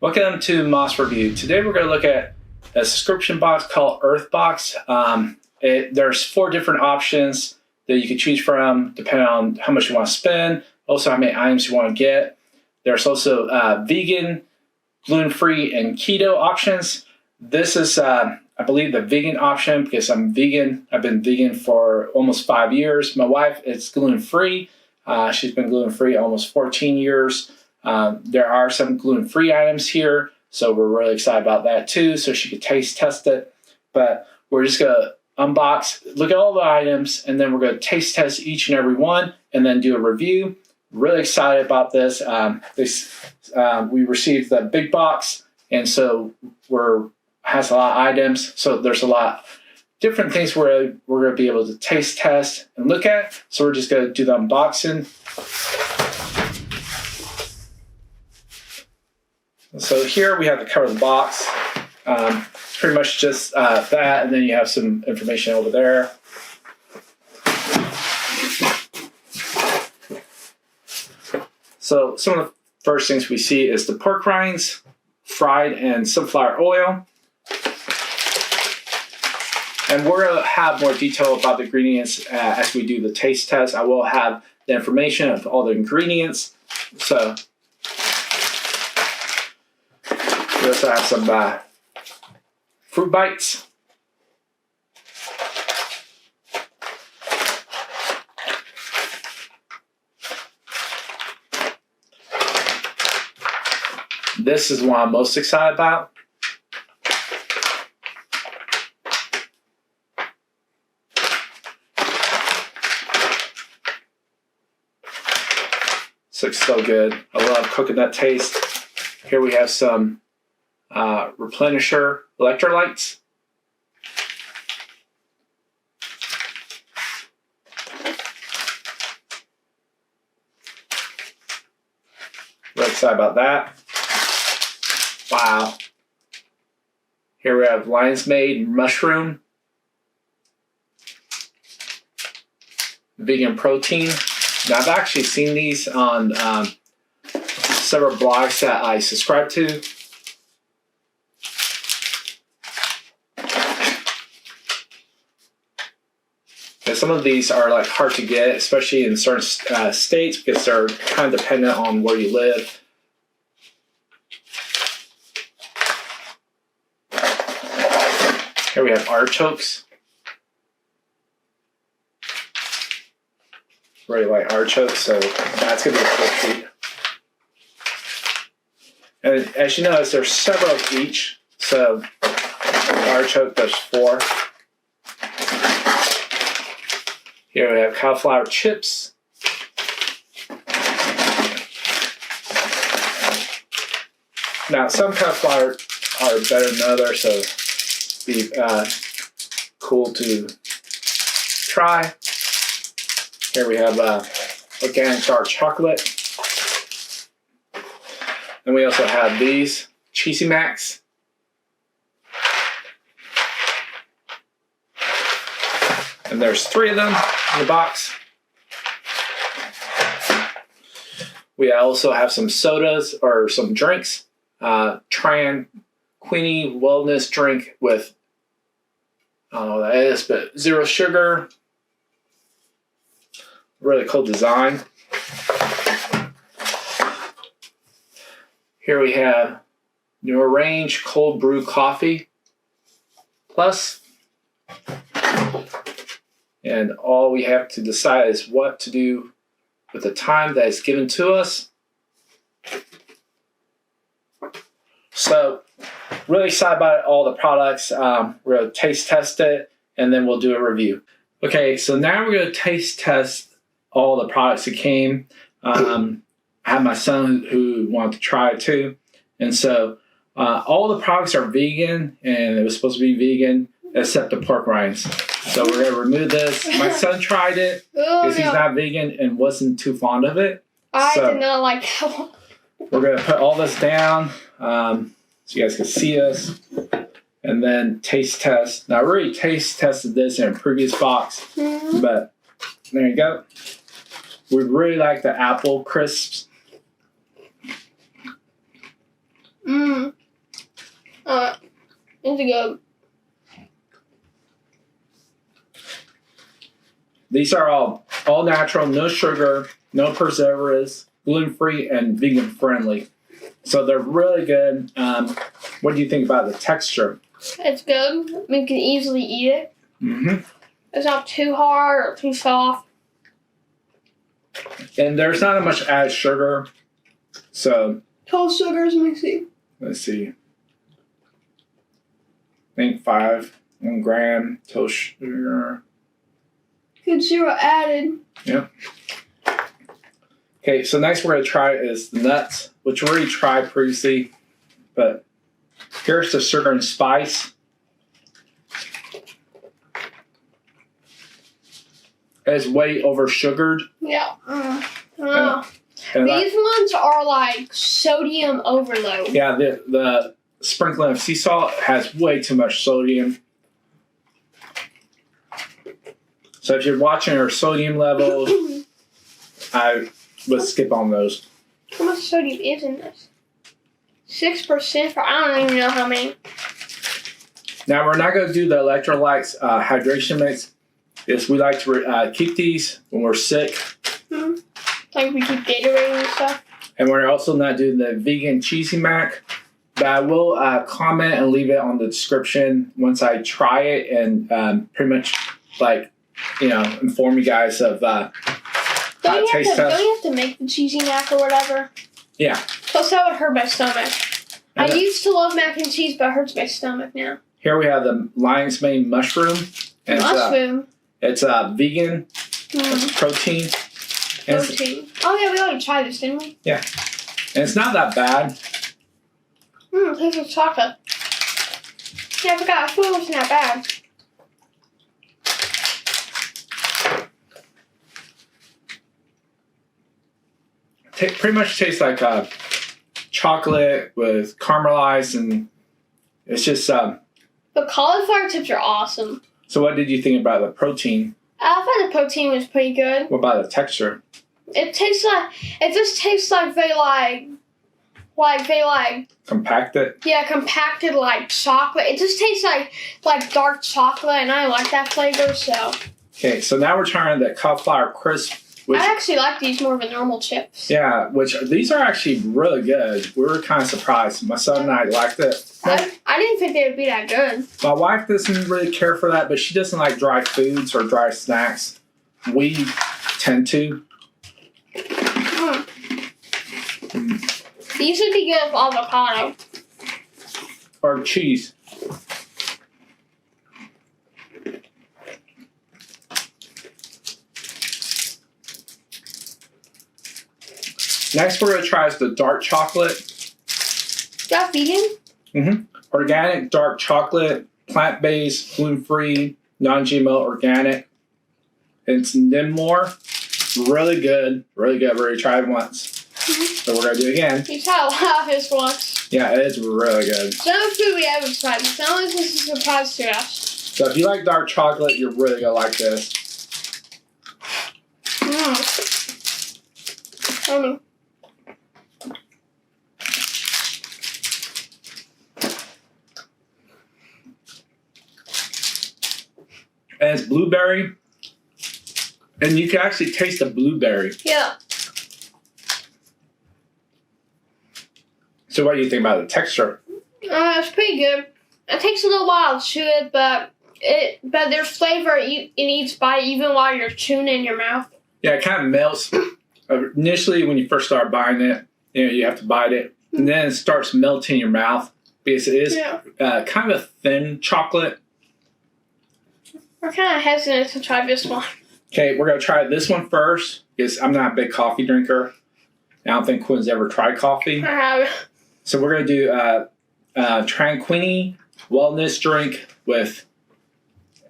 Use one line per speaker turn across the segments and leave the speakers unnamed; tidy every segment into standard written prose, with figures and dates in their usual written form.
Welcome to Moss Review. Today we're going to look at a subscription box called Urthbox. There's 4 different options that you can choose from depending on how much you want to spend, also how many items you want to get. There's also vegan, gluten-free, and keto options. This is, I believe, the vegan option because I'm vegan. I've been vegan for almost 5 years. My wife is gluten-free. She's been gluten-free almost 14 years. There are some gluten-free items here, so we're really excited about that too, so she could taste test it. But we're just going to unbox, look at all the items, and then we're going to taste test each and every one, and then do a review. Really excited about this. We received the big box, and so has a lot of items, so there's a lot of different things we're going to be able to taste test and look at. So we're just going to do the unboxing. So here we have the cover of the box. Pretty much just that, and then you have some information over there. So some of the first things we see is the pork rinds, fried in sunflower oil. And we're going to have more detail about the ingredients as we do the taste test. I will have the information of all the ingredients. So we also have some fruit bites. This is what I'm most excited about. This looks so good. I love coconut taste. Here we have some replenisher electrolytes. Really excited about that. Wow. Here we have lion's mane mushroom, vegan protein. Now I've actually seen these on several blogs that I subscribe to. And some of these are like hard to get, especially in certain states, because they're kind of dependent on where you live. Here we have artichokes. Really like artichokes, so that's going to be a cool treat. And as you notice, there's several of each. So artichoke, there's 4. Here we have cauliflower chips. Now, some cauliflower are better than others, so be cool to try. Here we have organic dark chocolate. And we also have these Cheesy Macs. And there's 3 of them in the box. We also have some sodas or some drinks. Tran Queenie Wellness Drink with, I don't know what that is, but 0 sugar. Really cool design. Here we have New Arrange Cold Brew Coffee Plus. And all we have to decide is what to do with the time that is given to us. So, really excited about all the products. We're going to taste test it, and then we'll do a review. Okay, so now we're going to taste test all the products that came. I have my son who wanted to try it too. And so all the products are vegan, and it was supposed to be vegan, except the pork rinds. So we're going to remove this. My son tried it because he's not vegan and wasn't too fond of it.
I did not like that one.
We're going to put all this down so you guys can see us. And And then taste test. Now, I already taste tested this in a previous box, but there you go. We really like the apple crisps.
It's good.
These are all natural, no sugar, no preservatives, gluten-free, and vegan-friendly. So they're really good. What do you think about the texture?
It's good. We can easily eat it. It's not too hard or too soft.
And there's not much added sugar. So
Total sugars, let me see.
let's see. I think 1 gram total sugar.
Good, 0 added.
Yep. Okay, so next we're going to try is the nuts, which we already tried previously. But here's the sugar and spice. It's way over sugared.
Yeah.
And
These ones are like sodium overload.
yeah, the sprinkling of sea salt has way too much sodium. So if you're watching our sodium levels, I would skip on those.
How much sodium is in this? 6% for I don't even know how many.
Now we're not going to do the electrolytes hydration mix. Yes, we like to keep these when we're sick.
Like we keep Gatorade and stuff.
And we're also not doing the vegan cheesy mac. But I will comment and leave it on the description once I try it and pretty much inform you guys of taste test.
Don't you have to make the cheesy mac or whatever?
Yeah.
Plus that would hurt my stomach. I used to love mac and cheese, but it hurts my stomach now.
Here we have the lion's mane mushroom. And
mushroom.
It's vegan. It's protein.
Protein. Oh yeah, we already tried this, didn't we?
Yeah. And it's not that bad.
It tastes like chocolate. Yeah, I forgot. I thought it wasn't that bad.
Pretty much tastes like chocolate with caramelized, and it's just.
The cauliflower chips are awesome.
So, what did you think about the protein?
I thought the protein was pretty good.
What about the texture?
It just tastes like they
compacted.
Yeah, compacted like chocolate. It just tastes like dark chocolate, and I like that flavor. So.
Okay, so now we're trying the cauliflower crisp.
I actually like these more than normal chips.
Yeah, these are actually really good. We were kind of surprised. My son and I liked it.
I didn't think they would be that good.
My wife doesn't really care for that, but she doesn't like dry foods or dry snacks. We tend to.
These would be good with avocado.
Or cheese. Next, we're going to try is the dark chocolate.
Is that vegan?
Organic dark chocolate, plant-based, gluten-free, non-GMO, organic. It's Nimore. Really good. Really good. We already tried once. So we're going to do it again.
You tried a lot of this once.
Yeah, it is really good.
It's not food we haven't tried. It's not like this is a surprise to us.
So if you like dark chocolate, you're really going to like this. And it's blueberry. And you can actually taste the blueberry.
Yeah.
So what do you think about the texture?
It's pretty good. It takes a little while to chew it, but there's flavor in each bite, even while you're chewing it in your mouth.
Yeah, it kind of melts. Initially, when you first start buying it, you have to bite it. And then it starts melting in your mouth because it is kind of a thin chocolate.
We're kind of hesitant to try this one.
Okay, we're going to try this one first because I'm not a big coffee drinker. I don't think Quinn's ever tried coffee.
I have.
So we're going to do Tranquini wellness drink with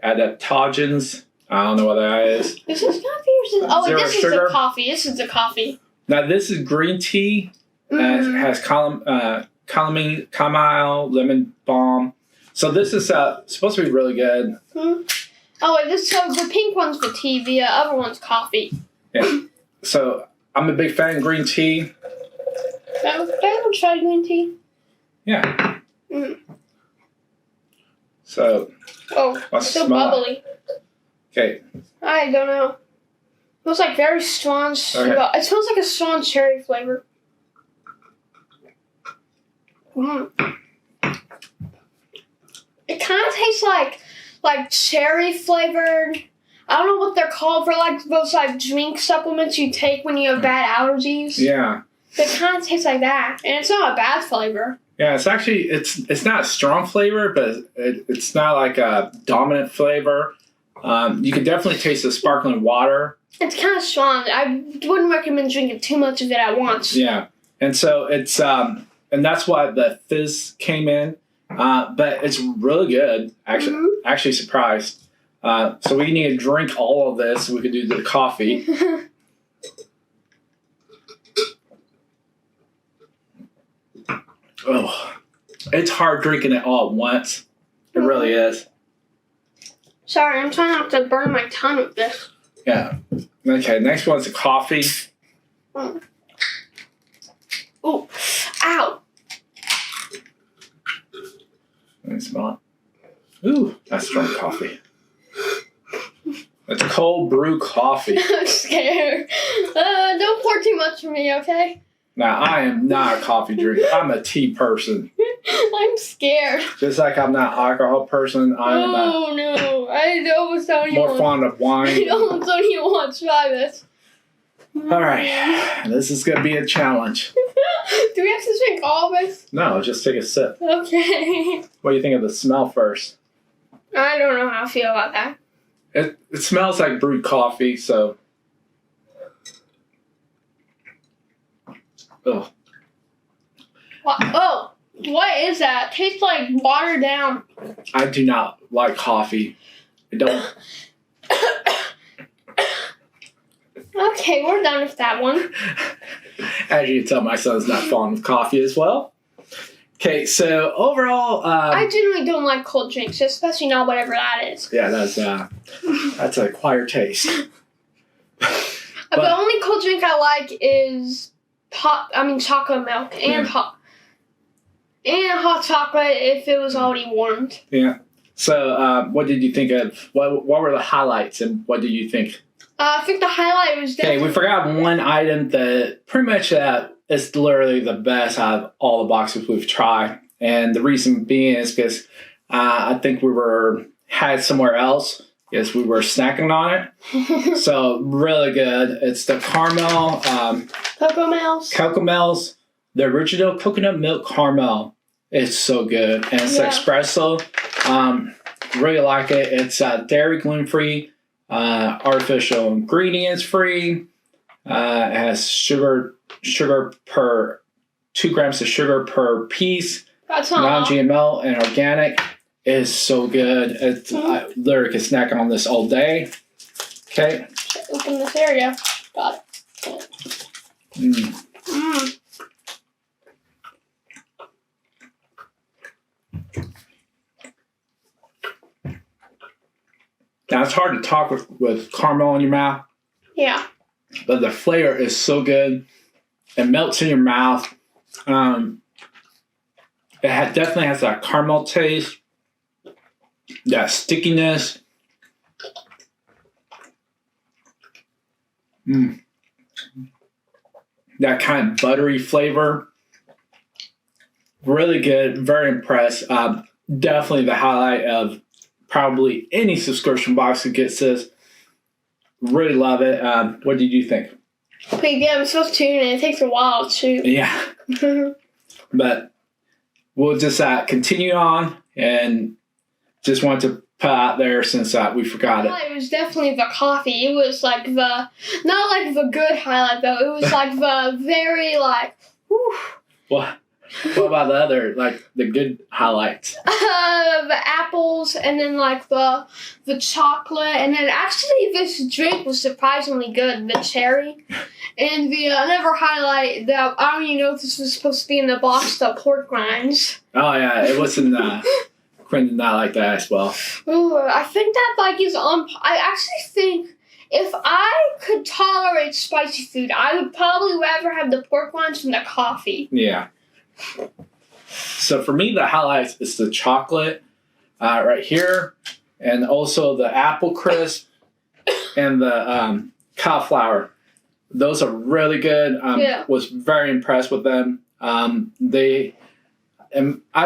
adaptogens. I don't know what that is.
Is this coffee or is this? Oh,
Zero
this
sugar.
is the coffee. This is the coffee.
Now this is green tea. It has chamomile, lemon balm, So this is supposed to be really good.
Oh, wait, so the pink one's the tea, the other one's coffee.
Yeah. So I'm a big fan of green tea.
Can I ever try green tea?
Yeah. So.
Oh, it's so bubbly.
Okay.
I don't know. It smells like very strong.
Okay.
It smells like a strong cherry flavor. It kind of tastes like cherry flavored. I don't know what they're called, for like those like drink supplements you take when you have bad allergies.
Yeah.
It kind of tastes like that, and it's not a bad flavor.
Yeah, it's actually it's not a strong flavor, but it's not like a dominant flavor. You can definitely taste the sparkling water.
It's kind of strong. I wouldn't recommend drinking too much of it at once.
Yeah, and so it's and that's why the fizz came in. But it's really good. Actually surprised. So we need to drink all of this so we can do the coffee. Oh, it's hard drinking it all at once. It really is.
Sorry, I'm trying not to burn my tongue with this.
Yeah. Okay, next one's the coffee.
Oh, ow.
Let me smell it. Ooh, that's strong coffee. It's cold brew coffee.
I'm scared. Don't pour too much for me, okay?
Now, I am not a coffee drinker. I'm a tea person.
I'm scared.
Just like I'm not an alcohol person, I'm
no. I almost don't even
more fond of wine.
I almost don't even want to try this.
All right. This is going to be a challenge.
Do we have to drink all of this?
No, just take a sip.
Okay.
What do you think of the smell first?
I don't know how I feel about that.
It smells like brewed coffee, so... Oh.
What is that? It tastes like watered down.
I do not like coffee. I don't.
Okay, we're done with that one.
As you can tell, my son's not fond of coffee as well. Okay, so overall...
I generally don't like cold drinks, especially not whatever that is.
Yeah, that's an acquired taste.
The only cold drink I like is chocolate milk and hot chocolate if it was already warmed.
Yeah. So, what did you think of? What were the highlights, and what did you think?
I think the highlight was definitely...
Okay, we forgot one item that pretty much is literally the best out of all the boxes we've tried, and the reason being is because I think had somewhere else. Yes, we were snacking on it. So really good. It's the caramel Cocomels. The original coconut milk caramel. It's so good, and it's espresso. Really like it. It's dairy, gluten free, artificial ingredients free. It has sugar per 2 grams of sugar per piece.
That's not
non-GMO and organic. It is so good. I literally can snack on this all day. Okay.
Open this area. Got it.
Now, it's hard to talk with caramel in your mouth.
Yeah.
But the flavor is so good. It melts in your mouth. It definitely has that caramel taste. That stickiness. That kind of buttery flavor. Really good. Very impressed. Definitely the highlight of probably any subscription box that gets this. Really love it. What did you think?
Pretty good. I'm supposed to, and it takes a while too.
Yeah. But we'll just continue on, and just want to put out there since we forgot it.
It was definitely the coffee. It was like not like the good highlight though. It was like the very whew.
What about the other, the good highlights?
The apples, and then the chocolate, and then actually this drink was surprisingly good. The cherry, and the another highlight that I don't even know if this was supposed to be in the box. The pork rinds.
Oh yeah, it was in Quinn did not like that as well.
Ooh, I think that like is on. I actually think if I could tolerate spicy food, I would probably rather have the pork rinds than the coffee.
Yeah. So for me, the highlights is the chocolate right here, and also the apple crisp and the cauliflower. Those are really good. Was very impressed with them. I've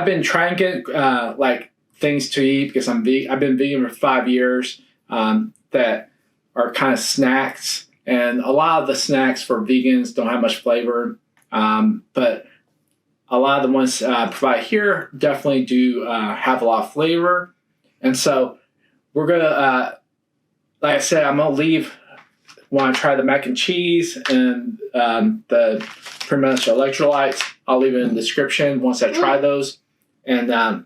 been trying to get like things to eat because I've been vegan for 5 years that are kind of snacks, and a lot of the snacks for vegans don't have much flavor, but a lot of the ones provided here definitely do have a lot of flavor. And so we're gonna, like I said, I'm gonna leave. Want to try the mac and cheese and the pretty much electrolytes? I'll leave it in the description once I try those. And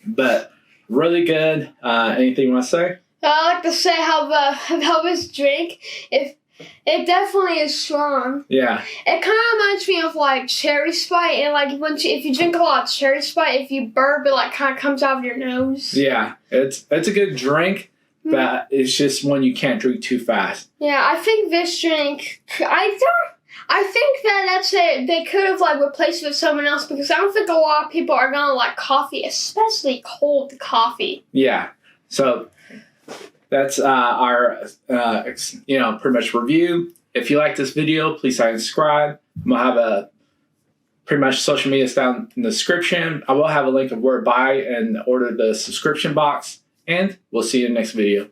but really good. Anything you want to say?
I like to say how this drink, if it definitely is strong.
Yeah.
It kind of reminds me of like cherry Sprite, and like if you drink a lot of cherry Sprite, if you burp, it like kind of comes out of your nose.
Yeah, it's a good drink, but it's just one you can't drink too fast.
Yeah, I think this drink. I think that's it. They could have like replaced it with someone else, because I don't think a lot of people are gonna like coffee, especially cold coffee.
Yeah. So that's our pretty much review. If you like this video, please like and subscribe. I'm gonna have pretty much social media down in the description. I will have a link of where to buy and order the subscription box, and we'll see you in the next video.